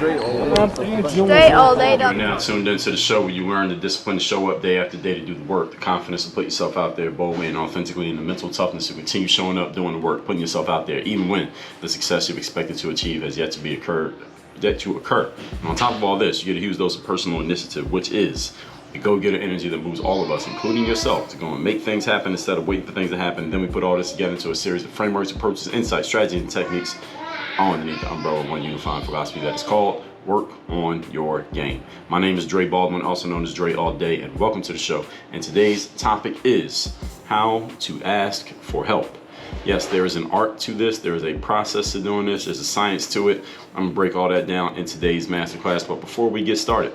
Straight all day. You're now tuned into the show where you learn the discipline to show up day after day to do the work, the confidence to put yourself out there boldly and authentically, and the mental toughness to continue showing up, doing the work, putting yourself out there, even when the success you've expected to achieve has yet to occur. And on top of all this, you get a huge dose of personal initiative, which is the go-getter energy that moves all of us, including yourself, to go and make things happen instead of waiting for things to happen. And then we put all this together into a series of frameworks, approaches, insights, strategies, and techniques all underneath the umbrella of one unifying philosophy that is called Work on Your Game. My name is Dre Baldwin, also known as Dre All Day, and welcome to the show. And today's topic is how to ask for help. Yes, there is an art to this. There is a process to doing this. There's a science to it. I'm gonna break all that down in today's masterclass. But before we get started,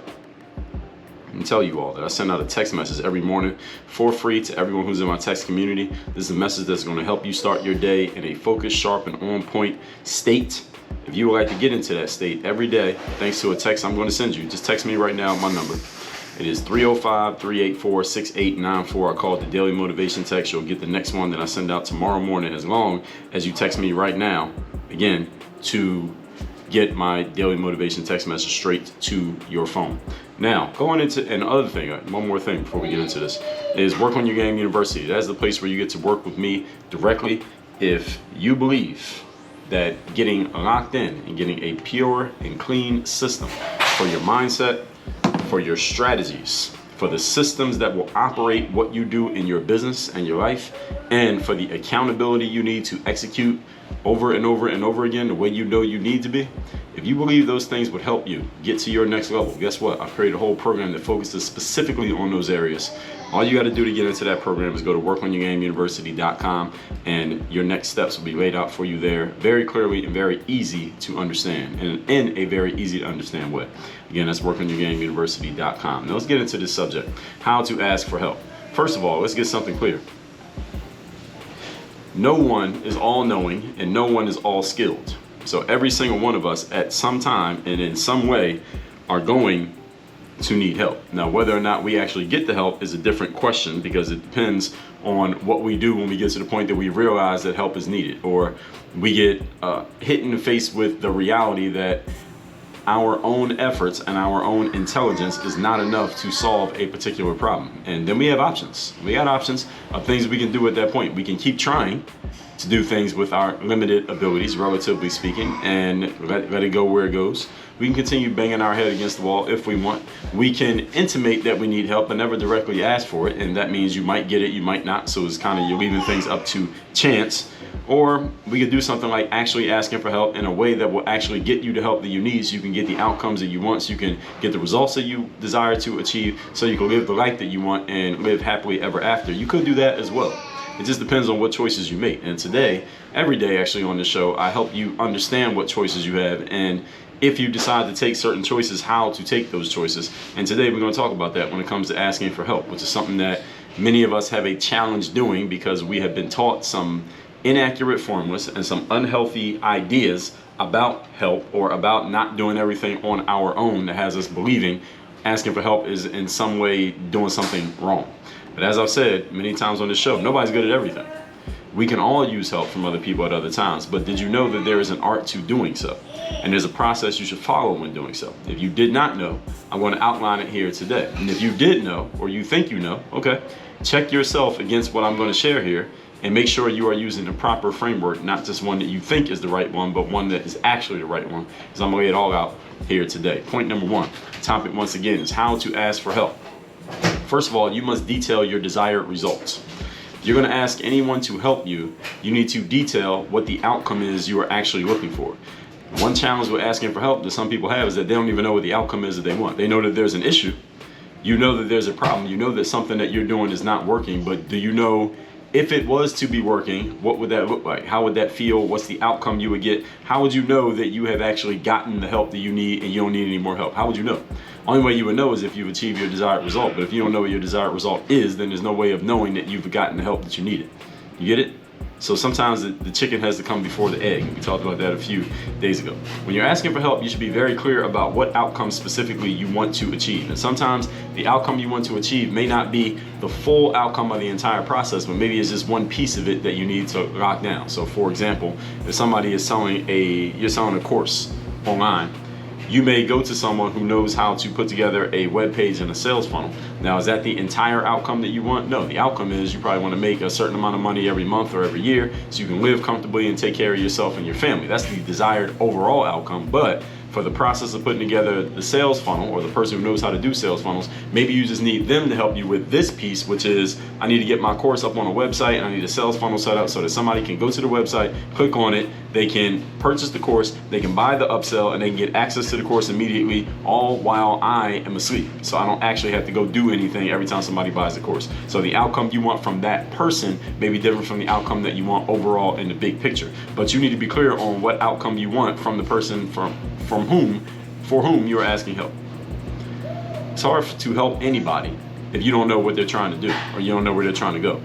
and tell you all that I send out a text message every morning for free to everyone who's in my text community. This is a message that's going to help you start your day in a focused, sharp, and on-point state. If you would like to get into that state every day, thanks to a text I'm going to send you, just text me right now, my number. It is 305-384-6894. I call it the Daily Motivation Text. You'll get the next one that I send out tomorrow morning as long as you text me right now, again, to get my daily motivation text message straight to your phone. Now, going into another thing, one more thing before we get into this, is Work on Your Game University. That's the place where you get to work with me directly. If you believe that getting locked in and getting a pure and clean system for your mindset, for your strategies, for the systems that will operate what you do in your business and your life, and for the accountability you need to execute over and over and over again the way you know you need to be, if you believe those things would help you get to your next level, guess what? I've created a whole program that focuses specifically on those areas. All you got to do to get into that program is go to workonyourgameuniversity.com, and your next steps will be laid out for you there very clearly and very easy to understand, and in a very easy to understand way. Again, that's workonyourgameuniversity.com. Now let's get into this subject, how to ask for help. First of all, let's get something clear. No one is all-knowing and no one is all-skilled. So every single one of us at some time and in some way are going to need help. Now, whether or not we actually get the help is a different question, because it depends on what we do when we get to the point that we realize that help is needed, or we get hit in the face with the reality that our own efforts and our own intelligence is not enough to solve a particular problem. And then we have options. We got options of things we can do at that point. We can keep trying to do things with our limited abilities, relatively speaking, and let it go where it goes. We can continue banging our head against the wall if we want. We can intimate that we need help but never directly ask for it, and that means you might get it, you might not, so it's kind of, you're leaving things up to chance. Or we could do something like actually asking for help in a way that will actually get you the help that you need, so you can get the outcomes that you want, so you can get the results that you desire to achieve, so you can live the life that you want and live happily ever after. You could do that as well. It just depends on what choices you make. And today, every day actually on the show, I help you understand what choices you have, and if you decide to take certain choices, how to take those choices. And today we're going to talk about that when it comes to asking for help, which is something that many of us have a challenge doing because we have been taught some inaccurate formulas and some unhealthy ideas about help, or about not doing everything on our own, that has us believing asking for help is in some way doing something wrong. But as I've said many times on this show, nobody's good at everything. We can all use help from other people at other times, but did you know that there is an art to doing so? And there's a process you should follow when doing so. If you did not know, I'm going to outline it here today. And if you did know, or you think you know, okay, check yourself against what I'm going to share here, and make sure you are using the proper framework, not just one that you think is the right one, but one that is actually the right one, because I'm going to lay it all out here today. Point number one, topic once again, is how to ask for help. First of all, you must detail your desired results. If you're going to ask anyone to help you, you need to detail what the outcome is you are actually looking for. One challenge with asking for help that some people have is that they don't even know what the outcome is that they want. They know that there's an issue. You know that there's a problem. You know that something that you're doing is not working, but do you know if it was to be working, what would that look like? How would that feel? What's the outcome you would get? How would you know that you have actually gotten the help that you need and you don't need any more help? How would you know? Only way you would know is if you achieve your desired result. But if you don't know what your desired result is, then there's no way of knowing that you've gotten the help that you needed. You get it? So sometimes the chicken has to come before the egg. We talked about that a few days ago. When you're asking for help, you should be very clear about what outcome specifically you want to achieve. And sometimes the outcome you want to achieve may not be the full outcome of the entire process, but maybe it's just one piece of it that you need to lock down. So for example, if somebody is you're selling a course online, You may go to someone who knows how to put together a web page and a sales funnel. Now, is that the entire outcome that you want? No, the outcome is you probably want to make a certain amount of money every month or every year so you can live comfortably and take care of yourself and your family. That's the desired overall outcome. But for the process of putting together the sales funnel, or the person who knows how to do sales funnels, maybe you just need them to help you with this piece, which is, I need to get my course up on a website and I need a sales funnel set up so that somebody can go to the website, click on it, they can purchase the course, they can buy the upsell, and they can get access to the course immediately, all while I am asleep. So I don't actually have to go do anything every time somebody buys the course. So the outcome you want from that person may be different from the outcome that you want overall in the big picture. But you need to be clear on what outcome you want from the person for whom you're asking help. It's hard to help anybody if you don't know what they're trying to do, or you don't know where they're trying to go.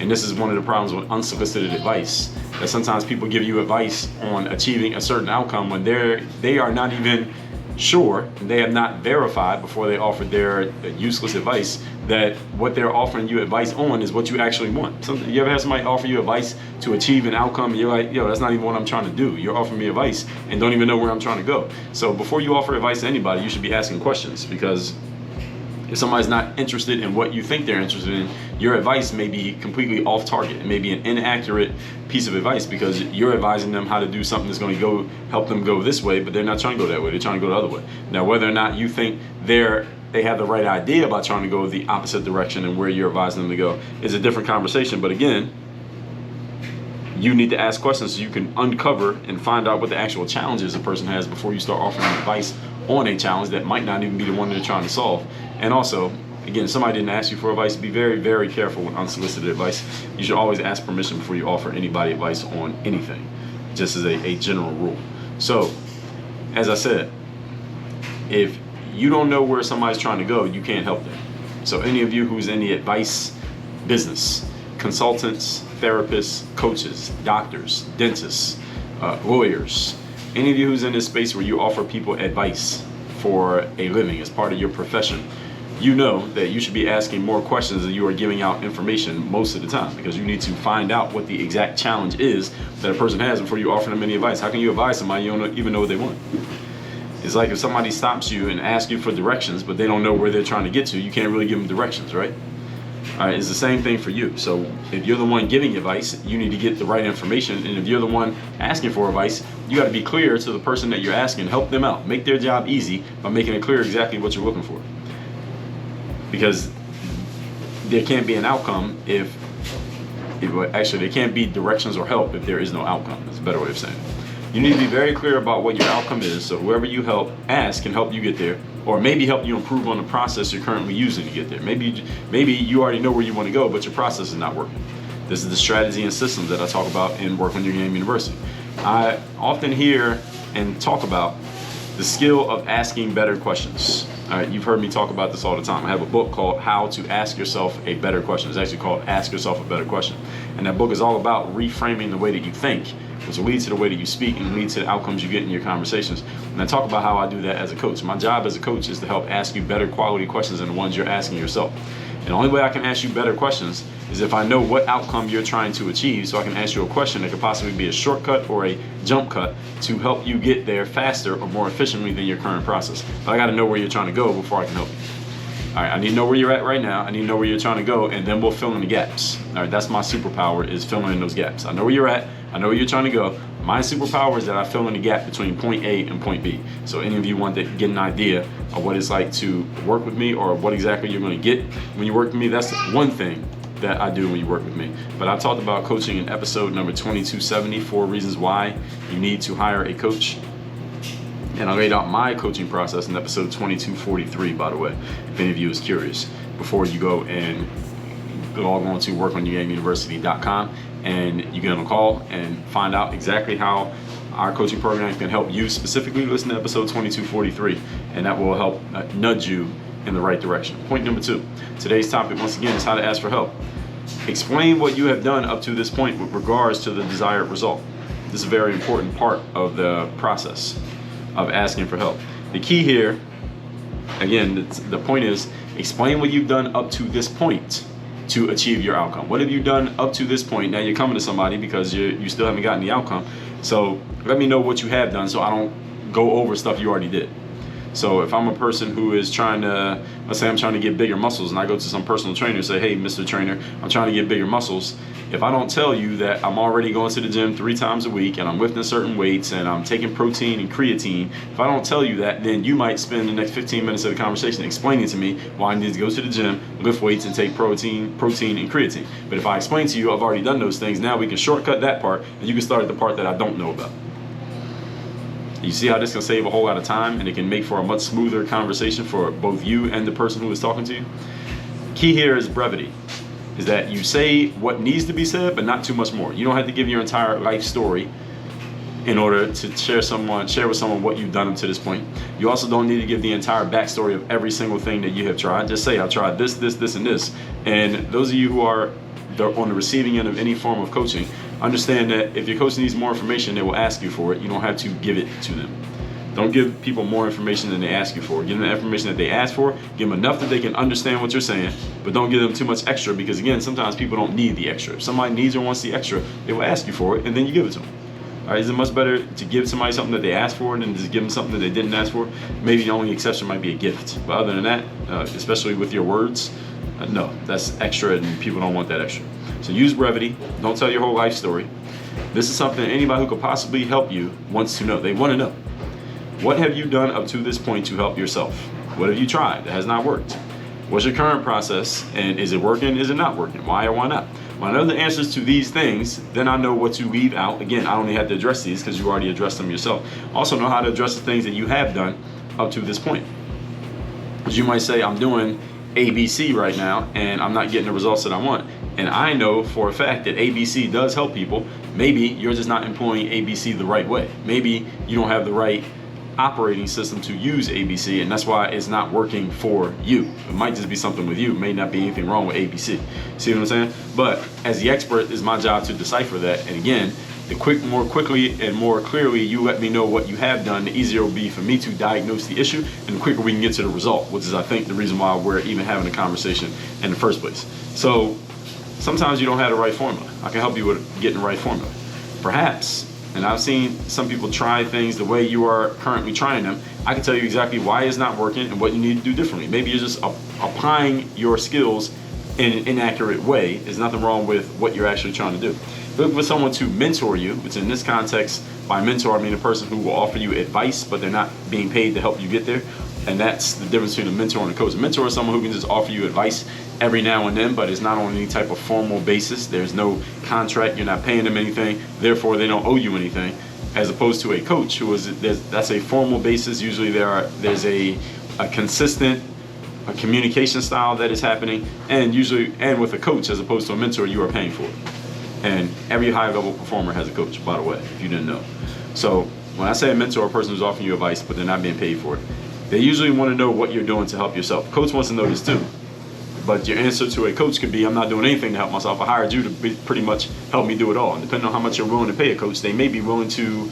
And this is one of the problems with unsolicited advice, that sometimes people give you advice on achieving a certain outcome when they are not even sure, they have not verified before they offer their useless advice that what they're offering you advice on is what you actually want. You ever have somebody offer you advice to achieve an outcome and you're like, yo, that's not even what I'm trying to do. You're offering me advice and don't even know where I'm trying to go. So before you offer advice to anybody, you should be asking questions, because if somebody's not interested in what you think they're interested in, your advice may be completely off target. It may be an inaccurate piece of advice because you're advising them how to do something that's going to go help them go this way, but they're not trying to go that way. They're trying to go the other way. Now, whether or not you think they have the right idea about trying to go the opposite direction and where you're advising them to go is a different conversation. But again, you need to ask questions so you can uncover and find out what the actual challenges a person has before you start offering advice on a challenge that might not even be the one they're trying to solve. And also, again, if somebody didn't ask you for advice, be very, very careful with unsolicited advice. You should always ask permission before you offer anybody advice on anything, just as a general rule. So, as I said, if you don't know where somebody's trying to go, you can't help them. So any of you who's in the advice business, consultants, therapists, coaches, doctors, dentists, lawyers, any of you who's in this space where you offer people advice for a living as part of your profession, you know that you should be asking more questions than you are giving out information most of the time, because you need to find out what the exact challenge is that a person has before you offer them any advice. How can you advise somebody you don't even know what they want? It's like if somebody stops you and asks you for directions, but they don't know where they're trying to get to, you can't really give them directions, right? All right, it's the same thing for you. So if you're the one giving advice, you need to get the right information. And if you're the one asking for advice, you got to be clear to the person that you're asking. Help them out. Make their job easy by making it clear exactly what you're looking for. Because there can't be an outcome actually there can't be directions or help if there is no outcome. That's a better way of saying it. You need to be very clear about what your outcome is, so whoever you ask can help you get there, or maybe help you improve on the process you're currently using to get there. Maybe you already know where you want to go, but your process is not working. This is the strategy and systems that I talk about in Work on Your Game University. I often hear and talk about the skill of asking better questions. All right, you've heard me talk about this all the time. I have a book called How to Ask Yourself a Better Question. It's actually called Ask Yourself a Better Question. And that book is all about reframing the way that you think, which leads to the way that you speak and leads to the outcomes you get in your conversations. And I talk about how I do that as a coach. My job as a coach is to help ask you better quality questions than the ones you're asking yourself. And the only way I can ask you better questions is if I know what outcome you're trying to achieve, so I can ask you a question that could possibly be a shortcut or a jump cut to help you get there faster or more efficiently than your current process. But I got to know where you're trying to go before I can help you. All right, I need to know where you're at right now. I need to know where you're trying to go, and then we'll fill in the gaps. All right, that's my superpower, is filling in those gaps. I know where you're at. I know where you're trying to go. My superpower is that I fill in the gap between point A and point B. So any of you want to get an idea of what it's like to work with me, or what exactly you're going to get when you work with me, that's one thing that I do when you work with me. But I talked about coaching in episode number 2270, 4 reasons why you need to hire a coach. And I laid out my coaching process in episode 2243, by the way, if any of you is curious, before you go and log on to workonyourgameuniversity.com and you get on a call and find out exactly how our coaching program can help you specifically. Listen to episode 2243, and that will help nudge you in the right direction. Point number 2, today's topic once again is how to ask for help. Explain what you have done up to this point with regards to the desired result. This is a very important part of the process of asking for help. The key here, again, the point is, explain what you've done up to this point to achieve your outcome. What have you done up to this point? Now you're coming to somebody because you still haven't gotten the outcome. So let me know what you have done so I don't go over stuff you already did. So if I'm a person who is trying to, let's say I'm trying to get bigger muscles, and I go to some personal trainer and say, hey, Mr. Trainer, I'm trying to get bigger muscles. If I don't tell you that I'm already going to the gym 3 times a week and I'm lifting certain weights and I'm taking protein and creatine, if I don't tell you that, then you might spend the next 15 minutes of the conversation explaining to me why I need to go to the gym, lift weights, and take protein and creatine. But if I explain to you I've already done those things, now we can shortcut that part and you can start at the part that I don't know about. You see how this can save a whole lot of time, and it can make for a much smoother conversation for both you and the person who is talking to you? Key here is brevity, is that you say what needs to be said, but not too much more. You don't have to give your entire life story in order to share with someone what you've done up to this point. You also don't need to give the entire backstory of every single thing that you have tried. Just say, I've tried this, this, this, and this. And those of you who are on the receiving end of any form of coaching, understand that if your coach needs more information, they will ask you for it. You don't have to give it to them. Don't give people more information than they ask you for. Give them the information that they ask for. Give them enough that they can understand what you're saying, but don't give them too much extra, because again, sometimes people don't need the extra. If somebody needs or wants the extra, they will ask you for it, and then you give it to them. All right, is it much better to give somebody something that they asked for than just give them something that they didn't ask for? Maybe the only exception might be a gift. But other than that, especially with your words, no, that's extra, and people don't want that extra. So use brevity. Don't tell your whole life story. This is something anybody who could possibly help you wants to know. They want to know. What have you done up to this point to help yourself? What have you tried that has not worked? What's your current process, and is it working? Is it not working? Why or why not? When I know the answers to these things, then I know what to leave out. Again, I only have to address these because you already addressed them yourself. Also know how to address the things that you have done up to this point. Because you might say, I'm doing ABC right now and I'm not getting the results that I want. And I know for a fact that ABC does help people. Maybe you're just not employing ABC the right way. Maybe you don't have the right operating system to use ABC, and that's why it's not working for you. It might just be something with you. It may not be anything wrong with ABC. See what I'm saying? But as the expert, it's my job to decipher that. And again, more quickly and more clearly you let me know what you have done, the easier it will be for me to diagnose the issue, and the quicker we can get to the result, which is, I think, the reason why we're even having a conversation in the first place. So sometimes you don't have the right formula. I can help you with getting the right formula. Perhaps, and I've seen some people try things the way you are currently trying them, I can tell you exactly why it's not working and what you need to do differently. Maybe you're just applying your skills in an inaccurate way. There's nothing wrong with what you're actually trying to do. Look for someone to mentor you, which in this context, by mentor, I mean a person who will offer you advice, but they're not being paid to help you get there. And that's the difference between a mentor and a coach. A mentor is someone who can just offer you advice every now and then, but it's not on any type of formal basis. There's no contract. You're not paying them anything. Therefore, they don't owe you anything. As opposed to a coach, that's a formal basis. Usually there's a consistent communication style that is happening, and with a coach, as opposed to a mentor, you are paying for it. And every high level performer has a coach, by the way, if you didn't know. So when I say a mentor, a person who's offering you advice, but they're not being paid for it, they usually want to know what you're doing to help yourself. Coach wants to know this too. But your answer to a coach could be, I'm not doing anything to help myself. I hired you to pretty much help me do it all. And depending on how much you're willing to pay a coach, they may be willing to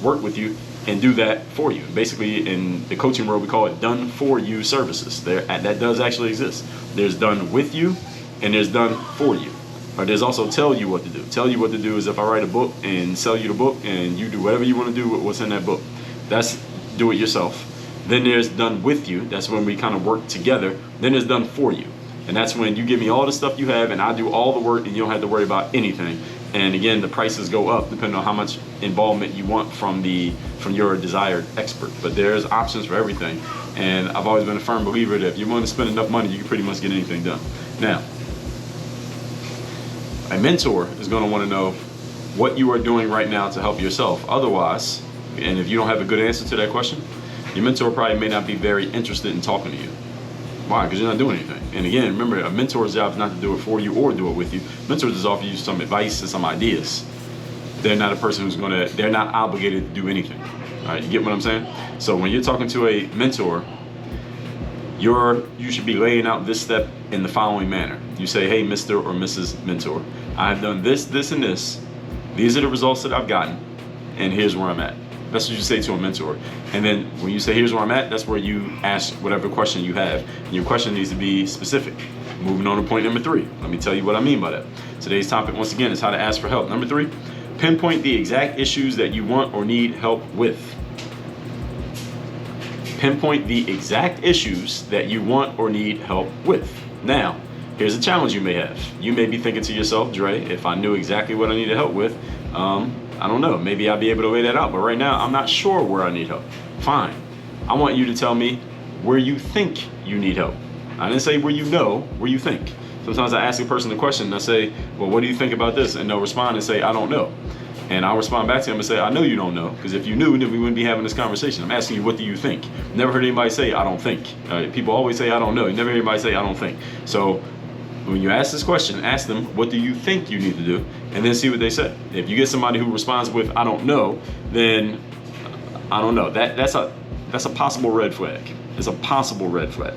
work with you and do that for you. Basically, in the coaching world, we call it done for you services. That does actually exist. There's done with you and there's done for you. Or there's also tell you what to do. Tell you what to do is if I write a book and sell you the book and you do whatever you want to do with what's in that book. That's do it yourself. Then there's done with you. That's when we kind of work together. Then there's done for you. And that's when you give me all the stuff you have and I do all the work and you don't have to worry about anything. And again, the prices go up depending on how much involvement you want from your desired expert. But there's options for everything. And I've always been a firm believer that if you're willing to spend enough money, you can pretty much get anything done. Now, a mentor is going to want to know what you are doing right now to help yourself. Otherwise, and if you don't have a good answer to that question, your mentor probably may not be very interested in talking to you. Why? Because you're not doing anything. And again, remember, a mentor's job is not to do it for you or do it with you. Mentors just offer you some advice and some ideas. They're not a person they're not obligated to do anything. All right, you get what I'm saying? So when you're talking to a mentor, you should be laying out this step in the following manner. You say, hey, Mr. or Mrs. Mentor, I've done this, this, and this. These are the results that I've gotten, and here's where I'm at. That's what you say to a mentor. And then when you say, here's where I'm at, that's where you ask whatever question you have. And your question needs to be specific. Moving on to point number 3. Let me tell you what I mean by that. Today's topic, once again, is how to ask for help. Number 3, pinpoint the exact issues that you want or need help with. Pinpoint the exact issues that you want or need help with. Now, here's a challenge you may have. You may be thinking to yourself, Dre, if I knew exactly what I needed help with, I don't know, maybe I'd be able to weigh that out. But right now, I'm not sure where I need help. Fine. I want you to tell me where you think you need help. I didn't say where you know, where you think. Sometimes I ask a person a question and I say, well, what do you think about this? And they'll respond and say, I don't know. And I'll respond back to them and say, I know you don't know, because if you knew, then we wouldn't be having this conversation. I'm asking you, what do you think? Never heard anybody say, I don't think. People always say, I don't know. You never hear anybody say, I don't think. So when you ask this question, ask them, what do you think you need to do? And then see what they say. If you get somebody who responds with, I don't know, then I don't know. That's a possible red flag. It's a possible red flag.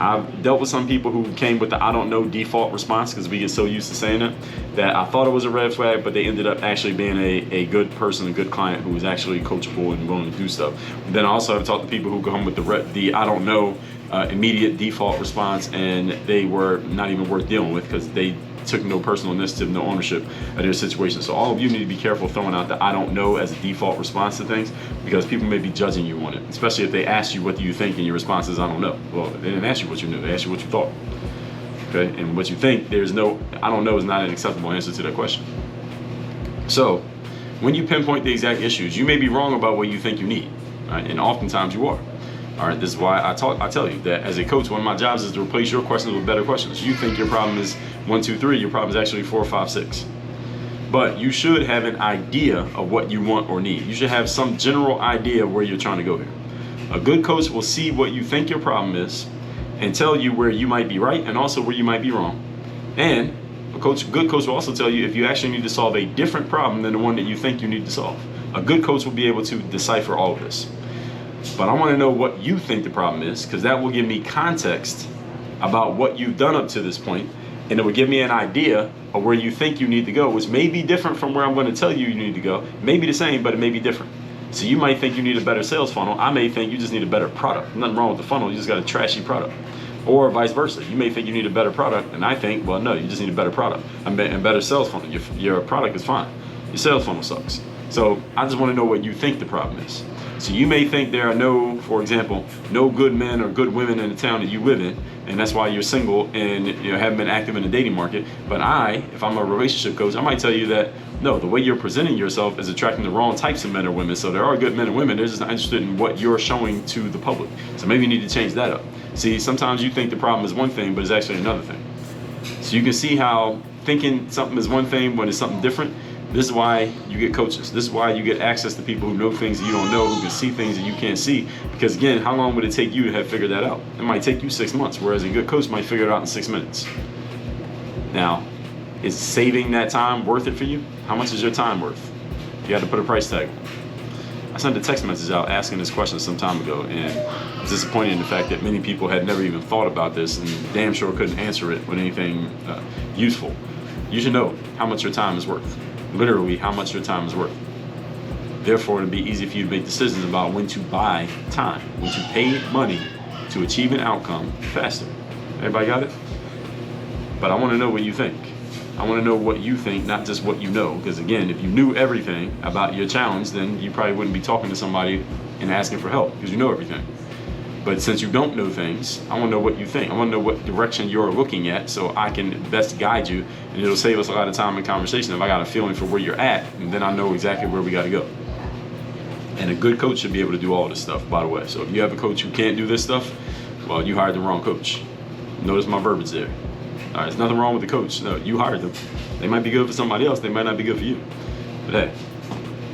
I've dealt with some people who came with the I don't know default response, because we get so used to saying it, that I thought it was a red flag, but they ended up actually being a good person, a good client who was actually coachable and willing to do stuff. And then I also have talked to people who come with the I don't know immediate default response, and they were not even worth dealing with because they took no personal initiative, no ownership of their situation. So all of you need to be careful throwing out the I don't know as a default response to things, because people may be judging you on it, especially if they ask you what do you think and your response is I don't know. Well, they didn't ask you what you knew, they asked you what you thought. Okay, and what you think, there's no, I don't know is not an acceptable answer to that question. So when you pinpoint the exact issues, you may be wrong about what you think you need, right? And oftentimes you are. All right, this is why I tell you that as a coach, one of my jobs is to replace your questions with better questions. You think your problem is 1, 2, 3, your problem is actually 4, 5, 6. But you should have an idea of what you want or need. You should have some general idea of where you're trying to go here. A good coach will see what you think your problem is and tell you where you might be right and also where you might be wrong. And a good coach will also tell you if you actually need to solve a different problem than the one that you think you need to solve. A good coach will be able to decipher all of this. But I want to know what you think the problem is, because that will give me context about what you've done up to this point, and it will give me an idea of where you think you need to go, which may be different from where I'm going to tell you need to go. It may be the same, but it may be different. So you might think you need a better sales funnel. I may think you just need a better product. Nothing wrong with the funnel, you just got a trashy product. Or vice versa. You may think you need a better product, and I think, well, no, you just need a better product and better sales funnel. Your product is fine. Your sales funnel sucks. So I just want to know what you think the problem is. So you may think there are for example, no good men or good women in the town that you live in, and that's why you're single and haven't been active in the dating market. But if I'm a relationship coach, I might tell you that no, the way you're presenting yourself is attracting the wrong types of men or women. So there are good men and women, they're just not interested in what you're showing to the public. So maybe you need to change that up. See, sometimes you think the problem is one thing, but it's actually another thing. So you can see how thinking something is one thing when it's something different. This is why you get coaches. This is why you get access to people who know things that you don't know, who can see things that you can't see. Because again, how long would it take you to have figured that out? It might take you 6 months, whereas a good coach might figure it out in 6 minutes. Now, is saving that time worth it for you? How much is your time worth? You have to put a price tag on it. I sent a text message out asking this question some time ago, and I was disappointed in the fact that many people had never even thought about this and damn sure couldn't answer it with anything useful. You should know how much your time is worth. Literally how much your time is worth. Therefore, it'll be easy for you to make decisions about when to buy time, when to pay money to achieve an outcome faster. Everybody got it? But I want to know what you think. I want to know what you think, not just what you know. Because again, if you knew everything about your challenge, then you probably wouldn't be talking to somebody and asking for help, because you know everything. But since you don't know things, I want to know what you think. I want to know what direction you're looking at so I can best guide you, and it'll save us a lot of time in conversation if I got a feeling for where you're at, and then I know exactly where we got to go. And a good coach should be able to do all this stuff, by the way. So if you have a coach who can't do this stuff, well, you hired the wrong coach. Notice my verbiage there. All right, there's nothing wrong with the coach. No, you hired them. They might be good for somebody else. They might not be good for you. But hey,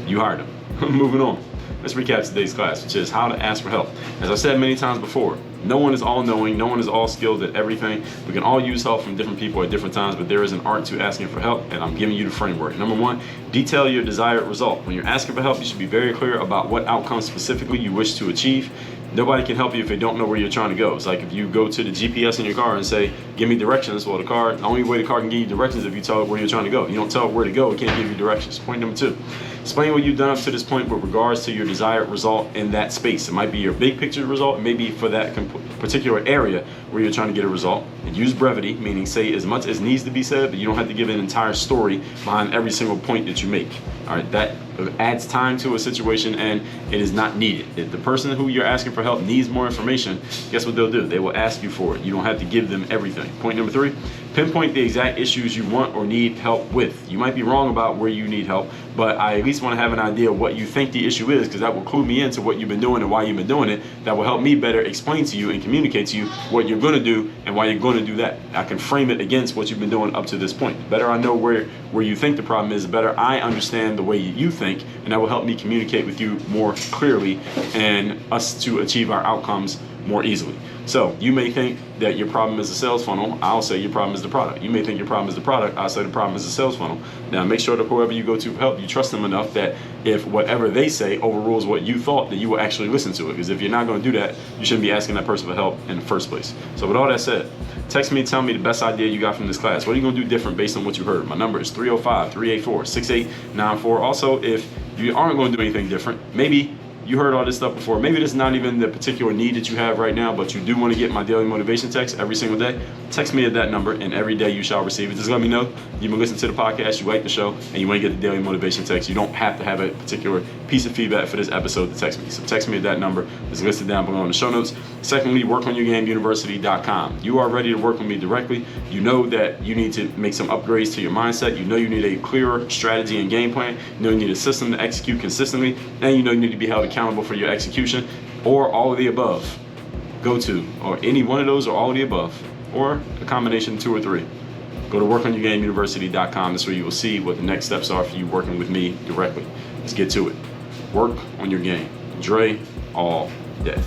you hired them. Moving on. Let's recap today's class, which is how to ask for help. As I said many times before, no one is all-knowing, no one is all-skilled at everything. We can all use help from different people at different times, but there is an art to asking for help, and I'm giving you the framework. Number one, detail your desired result. When you're asking for help, you should be very clear about what outcome specifically you wish to achieve. Nobody can help you if they don't know where you're trying to go. It's like if you go to the GPS in your car and say, give me directions. Well, the only way the car can give you directions is if you tell it where you're trying to go. You don't tell it where to go, it can't give you directions. Point number two, explain what you've done up to this point with regards to your desired result in that space. It might be your big picture result, it may be for that particular area where you're trying to get a result. And use brevity, meaning say as much as needs to be said, but you don't have to give an entire story behind every single point that you make. All right, that adds time to a situation and it is not needed. If the person who you're asking for help needs more information, guess what they'll do? They will ask you for it. You don't have to give them everything. Point number 3, pinpoint the exact issues you want or need help with. You might be wrong about where you need help, but I at least want to have an idea of what you think the issue is, because that will clue me into what you've been doing and why you've been doing it. That will help me better explain to you and communicate to you what you're going to do and why you're going to do that. I can frame it against what you've been doing up to this point. The better I know where you think the problem is, the better I understand the way you think, and that will help me communicate with you more clearly and us to achieve our outcomes more easily. So you may think that your problem is the sales funnel. I'll say your problem is the product. You may think your problem is the product. I'll say the problem is the sales funnel. Now make sure that whoever you go to for help, you trust them enough that if whatever they say overrules what you thought, that you will actually listen to it. Because if you're not going to do that, you shouldn't be asking that person for help in the first place. So with all that said, text me and tell me the best idea you got from this class. What are you going to do different based on what you heard? My number is 305-384-6894. Also, if you aren't going to do anything different, maybe you heard all this stuff before. Maybe this is not even the particular need that you have right now, but you do want to get my daily motivation text every single day. Text me at that number, and every day you shall receive it. Just let me know you've been listening to the podcast, you like the show, and you want to get the daily motivation text. You don't have to have a particular piece of feedback for this episode to text me. So text me at that number. It's listed down below in the show notes. Secondly, workonyourgameuniversity.com. You are ready to work with me directly. You know that you need to make some upgrades to your mindset. You know you need a clearer strategy and game plan. You know you need a system to execute consistently, and you know you need to be held accountable for your execution, or all of the above. Go to, or any one of those, or all of the above, or a combination of 2 or 3. Go to workonyourgameuniversity.com. That's where you will see what the next steps are for you working with me directly. Let's get to it. Work on your game. Dre all day.